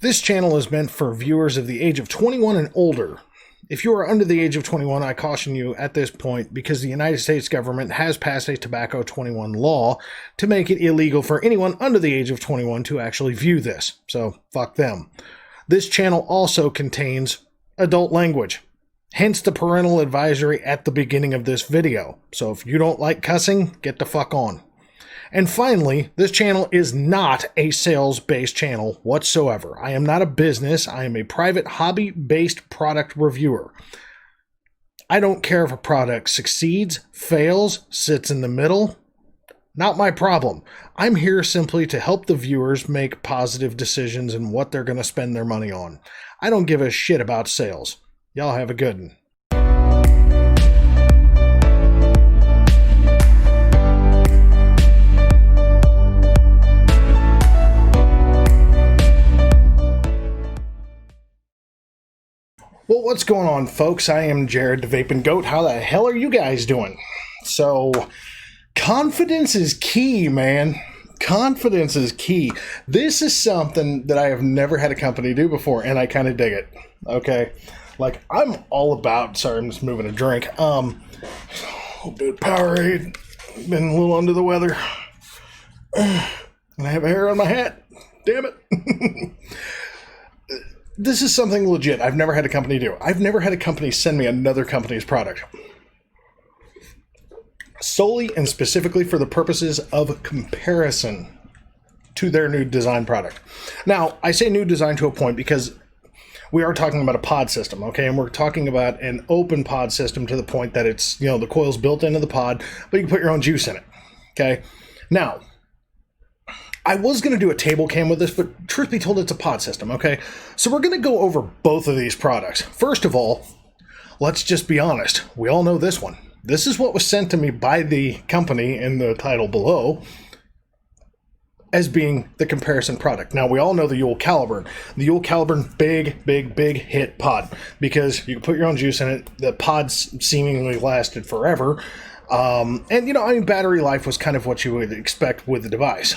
This channel is meant for viewers of the age of 21 and older. If you are under the age of 21, I caution you at this point because the United States government has passed a Tobacco 21 law to make it illegal for anyone under the age of 21 to actually view this. So, fuck them. This channel also contains adult language, hence the parental advisory at the beginning of this video. So if you don't like cussing, get the fuck on. And finally, this channel is not a sales-based channel whatsoever. I am not a business. I am a private hobby-based product reviewer. I don't care if a product succeeds, fails, sits in the middle. Not my problem. I'm here simply to help the viewers make positive decisions in what they're going to spend their money on. I don't give a shit about sales. Y'all have a good one. Well, what's going on, folks? I am Jared, the Vaping Goat. How the hell are you guys doing? So, confidence is key, man. Confidence is key. This is something that I have never had a company do before, and I kind of dig it. Okay? Like, I'm all about... Sorry, I'm just moving a drink. A little bit of Powerade. Been a little under the weather. And I have a hair on my hat. Damn it. This is something legit I've never had a company do. I've never had a company send me another company's product. Solely and specifically for the purposes of comparison to their new design product. Now, I say new design to a point because we are talking about a pod system, okay? And we're talking about an open pod system to the point that it's, you know, the coil's built into the pod, but you can put your own juice in it, okay? Now, I was going to do a table cam with this, but truth be told, it's a pod system, okay? So we're going to go over both of these products. First of all, let's just be honest. We all know this one. This is what was sent to me by the company in the title below as being the comparison product. Now, we all know the Uwell Caliburn. The Uwell Caliburn, big hit pod because you can put your own juice in it. The pods seemingly lasted forever. And, you know, I mean, battery life was kind of what you would expect with the device.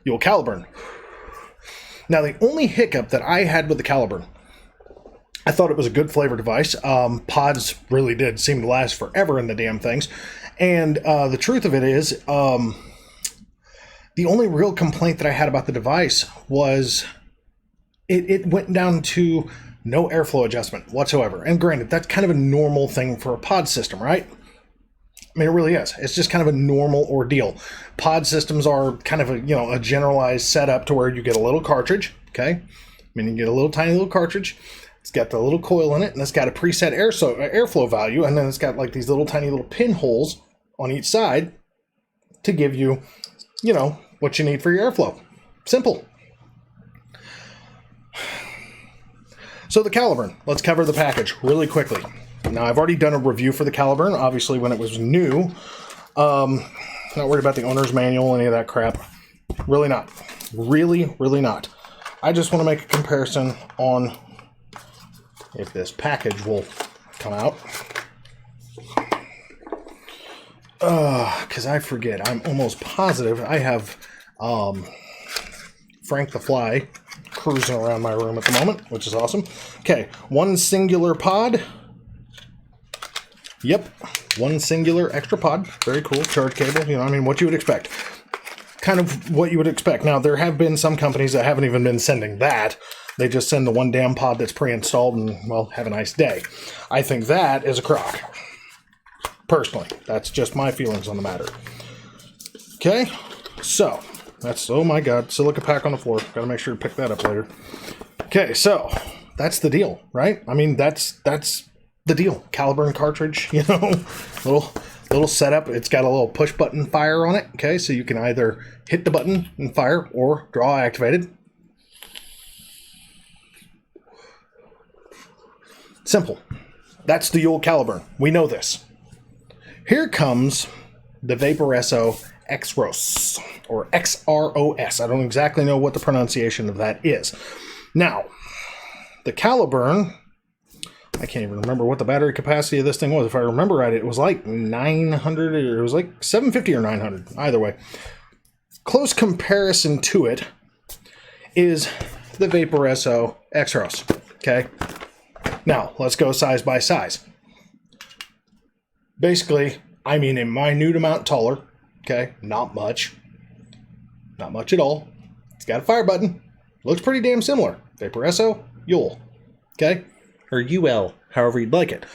Uwell Caliburn. Now, the only hiccup that I had with the Caliburn, I thought it was a good flavor device. Pods really did seem to last forever in the damn things. And the truth of it is, the only real complaint that I had about the device was it went down to no airflow adjustment whatsoever. And granted, that's kind of a normal thing for a pod system, right? I mean, it really is. It's just kind of a normal ordeal. Pod systems are kind of a, you know, a generalized setup to where you get a little cartridge, okay? I mean, you get a little tiny little cartridge. It's got the little coil in it, and it's got a preset airflow value, and then it's got like these little tiny little pinholes on each side to give you, you know, what you need for your airflow. Simple. So the Caliburn, let's cover the package really quickly. Now, I've already done a review for the Caliburn, obviously, when it was new. Not worried about the owner's manual, any of that crap. Really not. Really not. I just want to make a comparison on if this package will come out. Because I forget. I'm almost positive I have Frank the Fly cruising around my room at the moment, which is awesome. Okay, one singular pod. Yep, one singular extra pod. Very cool. Charge cable, you know, I mean, what you would expect. Kind of what you would expect. Now, there have been some companies that haven't even been sending that. They just send the one damn pod that's pre-installed and, well, have a nice day. I think that is a crock. Personally, that's just my feelings on the matter. Okay, so, that's, oh my god, silica pack on the floor. Gotta make sure to pick that up later. Okay, so, that's the deal, right? I mean, that's the deal. Caliburn cartridge, you know, little setup. It's got a little push button fire on it. Okay, so you can either hit the button and fire or draw activated. Simple. That's the Uwell Caliburn. We know this. Here comes the Vaporesso XROS or XROS. I don't exactly know what the pronunciation of that is. Now, the Caliburn, I can't even remember what the battery capacity of this thing was. If I remember right, it was like 900, or it was like 750 or 900. Either way. Close comparison to it is the Vaporesso XROS. Okay. Now, let's go size by size. Basically, I mean a minute amount taller. Okay. Not much. Not much at all. It's got a fire button. Looks pretty damn similar. Vaporesso, Uwell. Okay. Or UL, however you'd like it.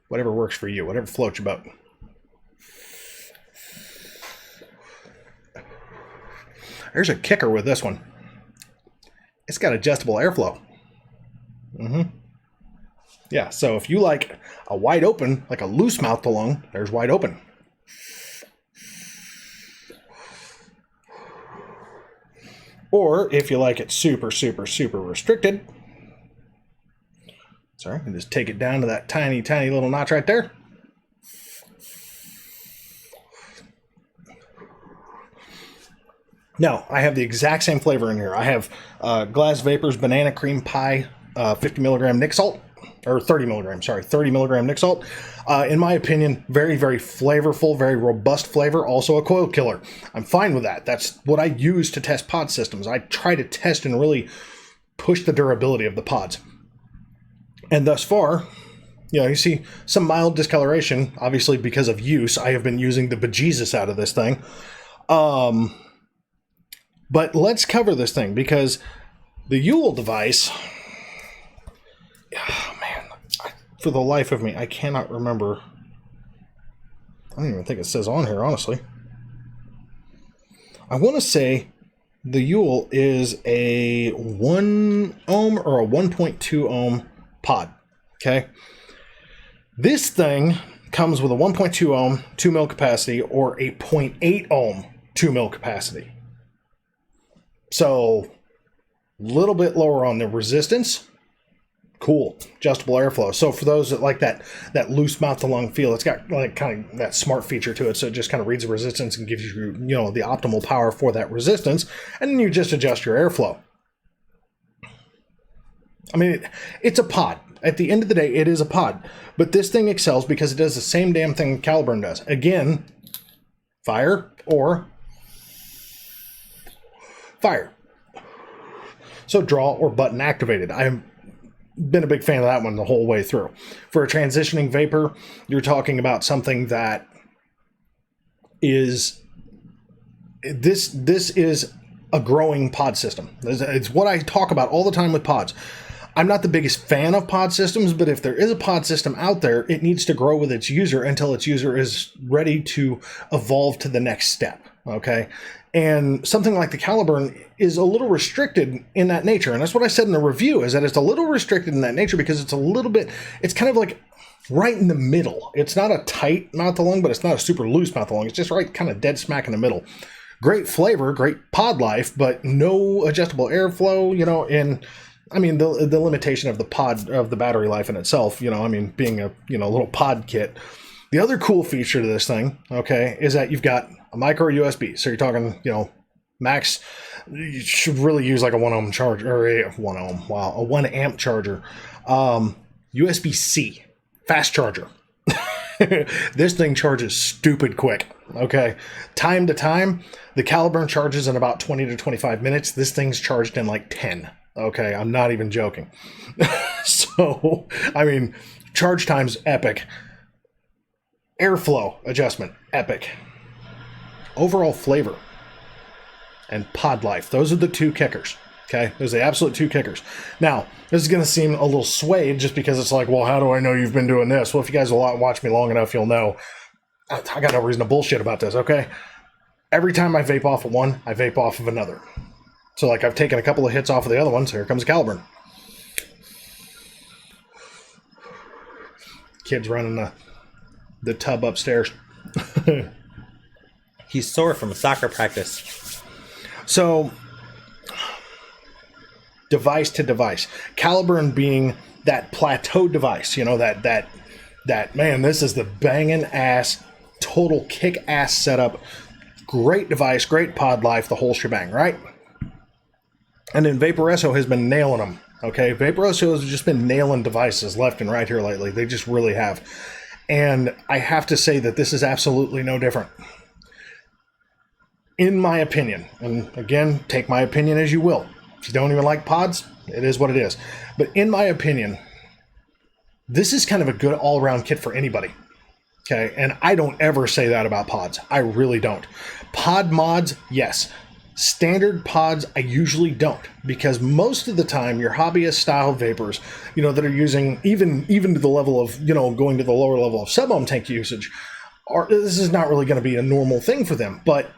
Whatever works for you. Whatever floats your boat. There's a kicker with this one. It's got adjustable airflow. Yeah, so if you like a wide open, like a loose mouth lung, there's wide open. Or if you like it super, super, super restricted, sorry, I can just take it down to that tiny, tiny little notch right there. Now, I have the exact same flavor in here. I have Glass Vapors Banana Cream Pie 50 milligram Nic Salt, or 30 milligrams, sorry, 30 milligram Nic Salt. In my opinion, very, very flavorful, very robust flavor, also a coil killer. I'm fine with that. That's what I use to test pod systems. I try to test and really push the durability of the pods. And thus far, you know, you see some mild discoloration, obviously because of use. I have been using the bejesus out of this thing. But let's cover this thing, because the Uwell device, oh man, for the life of me, I cannot remember. I don't even think it says on here, honestly. I want to say the Uwell is a 1 ohm or a 1.2 ohm pod, okay? This thing comes with a 1.2 ohm 2 mil capacity or a 0.8 ohm 2 mil capacity. So, a little bit lower on the resistance. Cool. Adjustable airflow. So for those that like that loose mouth to lung feel, it's got like kind of that smart feature to it. So it just kind of reads the resistance and gives you, you know, the optimal power for that resistance. And then you just adjust your airflow. I mean, it's a pod. At the end of the day, it is a pod. But this thing excels because it does the same damn thing Caliburn does. Again, fire or fire. So draw or button activated. I've been a big fan of that one the whole way through. For a transitioning vapor, you're talking about something that is this is a growing pod system. It's what I talk about all the time with pods. I'm not the biggest fan of pod systems, but if there is a pod system out there, it needs to grow with its user until its user is ready to evolve to the next step. Okay. And something like the Caliburn is a little restricted in that nature. And that's what I said in the review, is that it's a little restricted in that nature because it's a little bit, it's kind of like right in the middle. It's not a tight mouth to lung, but it's not a super loose mouth to lung. It's just right kind of dead smack in the middle. Great flavor, great pod life, but no adjustable airflow, you know, and I mean, the limitation of the pod, of the battery life in itself, you know, I mean, being a, you know, little pod kit. The other cool feature to this thing, okay, is that you've got a micro USB. So you're talking, you know, max, you should really use like a 1 ohm charger, or a 1 ohm, wow, a 1 amp charger. USB-C, fast charger. This thing charges stupid quick, okay? Time to time, the Caliburn charges in about 20 to 25 minutes. This thing's charged in like 10, okay? I'm not even joking. So, I mean, charge time's epic. Airflow adjustment, epic. Overall flavor and pod life, those are the two kickers. Okay, those are the absolute two kickers. Now, this is going to seem a little swayed just because it's like, well, how do I know you've been doing this? Well, if you guys will watch me long enough, you'll know. I got no reason to bullshit about this, okay? Every time I vape off of one, I vape off of another. So, like, I've taken a couple of hits off of the other ones. Here comes Caliburn. Kid's running the tub upstairs. He's sore from soccer practice. So, device to device. Caliburn being that plateau device, you know, that man, this is the banging ass, total kick ass setup. Great device, great pod life, the whole shebang, right? And then Vaporesso has been nailing them. Okay, Vaporesso has just been nailing devices left and right here lately. They just really have. And I have to say that this is absolutely no different. in my opinion, and again, take my opinion as you will. If you don't even like pods, it is what it is. But in my opinion, this is kind of a good all-around kit for anybody. Okay, and I don't ever say that about pods. I really don't. Pod mods, yes. Standard pods, I usually don't, because most of the time your hobbyist style vapors, that are using even to the level of, going to the lower level of sub-ohm tank usage, this is not really going to be a normal thing for them. But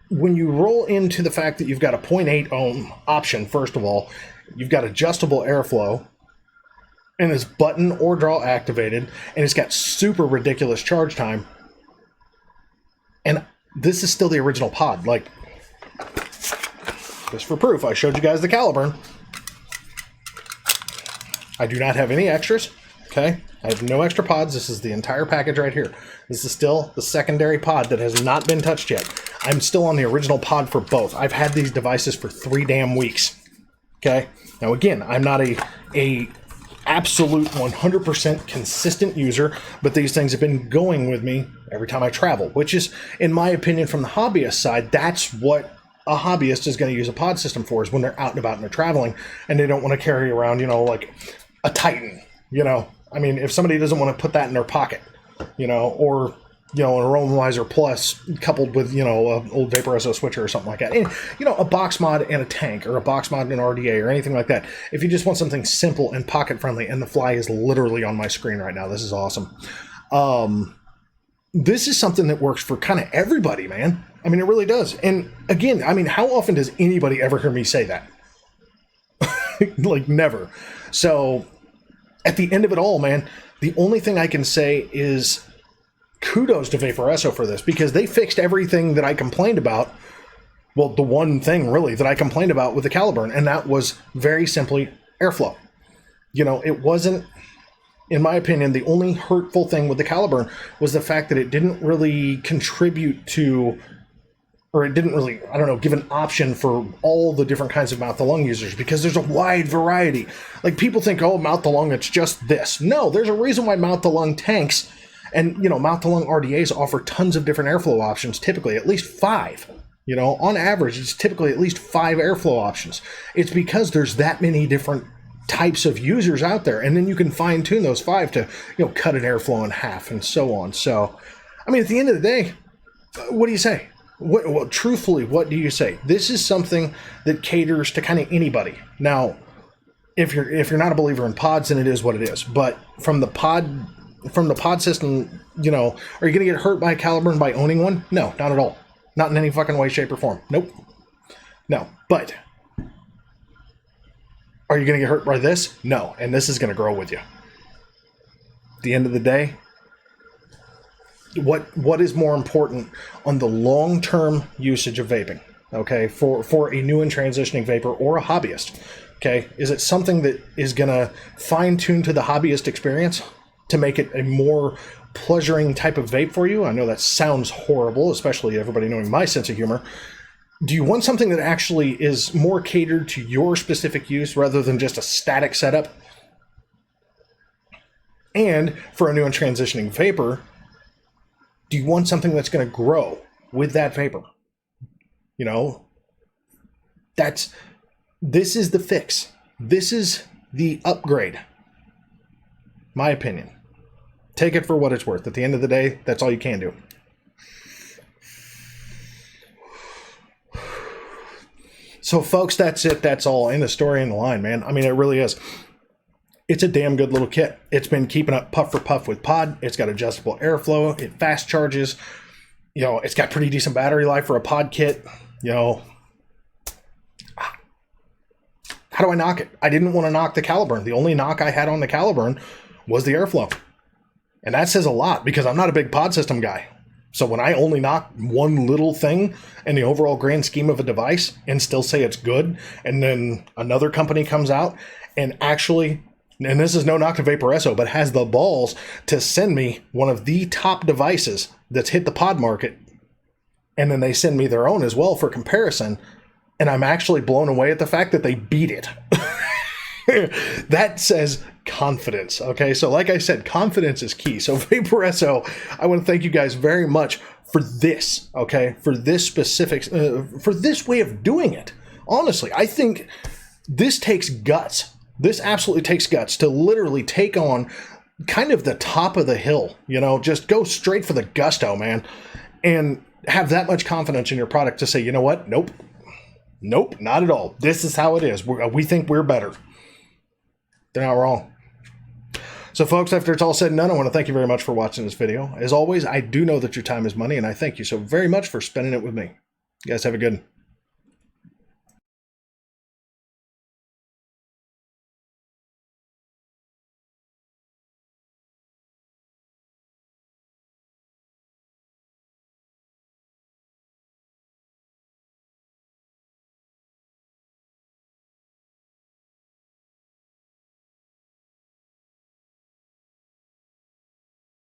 when you roll into the fact that you've got a 0.8 ohm option, first of all, you've got adjustable airflow, and it's button or draw activated, and it's got super ridiculous charge time. And this is still the original pod. Like, just for proof, I showed you guys the Caliburn. I do not have any extras, okay? I have no extra pods. This is the entire package right here. This is still the secondary pod that has not been touched yet. I'm still on the original pod for both. I've had these devices for 3 damn weeks, okay? Now, again, I'm not a absolute 100% consistent user, but these things have been going with me every time I travel, which is, in my opinion, from the hobbyist side, that's what a hobbyist is going to use a pod system for, is when they're out and about and they're traveling and they don't want to carry around, like a Titan, I mean, if somebody doesn't want to put that in their pocket, or, an Aromalyzer Plus coupled with, an old Vaporesso switcher or something like that. And, a box mod and a tank, or a box mod and an RDA or anything like that. If you just want something simple and pocket friendly, and the fly is literally on my screen right now. This is awesome. This is something that works for kind of everybody, man. I mean, it really does. And again, I mean, how often does anybody ever hear me say that? Like, never. So at the end of it all, man, the only thing I can say is kudos to Vaporesso for this, because they fixed everything that I complained about. Well, the one thing really that I complained about with the Caliburn, and that was very simply airflow. It wasn't, in my opinion, the only hurtful thing with the Caliburn was the fact that it didn't really contribute to, or it didn't really, give an option for all the different kinds of mouth-to-lung users, because there's a wide variety. Like, people think, oh, mouth-to-lung, it's just this. No, there's a reason why mouth-to-lung tanks and, mouth-to-lung RDAs offer tons of different airflow options, typically at least 5. On average, it's typically at least 5 airflow options. It's because there's that many different types of users out there, and then you can fine-tune those 5 to, cut an airflow in half and so on. So, I mean, at the end of the day, what do you say? Well, truthfully, what do you say? This is something that caters to kind of anybody. Now, if you're not a believer in pods, then it is what it is. But from the pod system, are you going to get hurt by a Caliburn by owning one? No, not at all. Not in any fucking way, shape, or form. Nope. No. But are you going to get hurt by this? No. And this is going to grow with you. At the end of the day, what is more important on the long-term usage of vaping, okay, for a new and transitioning vapor or a hobbyist, okay? Is it something that is going to fine-tune to the hobbyist experience to make it a more pleasuring type of vape for you? I know that sounds horrible, especially everybody knowing my sense of humor. Do you want something that actually is more catered to your specific use rather than just a static setup? And for a new and transitioning vapor, do you want something that's going to grow with that vapor? This is the fix. This is the upgrade. My opinion. Take it for what it's worth. At the end of the day, that's all you can do. So, folks, that's it. That's all. In the story in the line, man. I mean, it really is. It's a damn good little kit. It's been keeping up puff for puff with pod. It's got adjustable airflow. It fast charges. It's got pretty decent battery life for a pod kit. How do I knock it? I didn't want to knock the Caliburn. The only knock I had on the Caliburn was the airflow. And that says a lot, because I'm not a big pod system guy. So when I only knock one little thing in the overall grand scheme of a device and still say it's good, and then another company comes out and actually, and this is no knock to Vaporesso, but has the balls to send me one of the top devices that's hit the pod market, and then they send me their own as well for comparison, and I'm actually blown away at the fact that they beat it. That says confidence, okay? So like I said, confidence is key. So Vaporesso, I want to thank you guys very much for this, okay? For this specific, for this way of doing it. Honestly, I think this takes guts. This absolutely takes guts to literally take on kind of the top of the hill, you know, just go straight for the gusto, man, and have that much confidence in your product to say, you know what? Nope, not at all. This is how it is. We think we're better. They're not wrong. So folks, after it's all said and done, I want to thank you very much for watching this video. As always, I do know that your time is money, and I thank you so very much for spending it with me. You guys have a good one.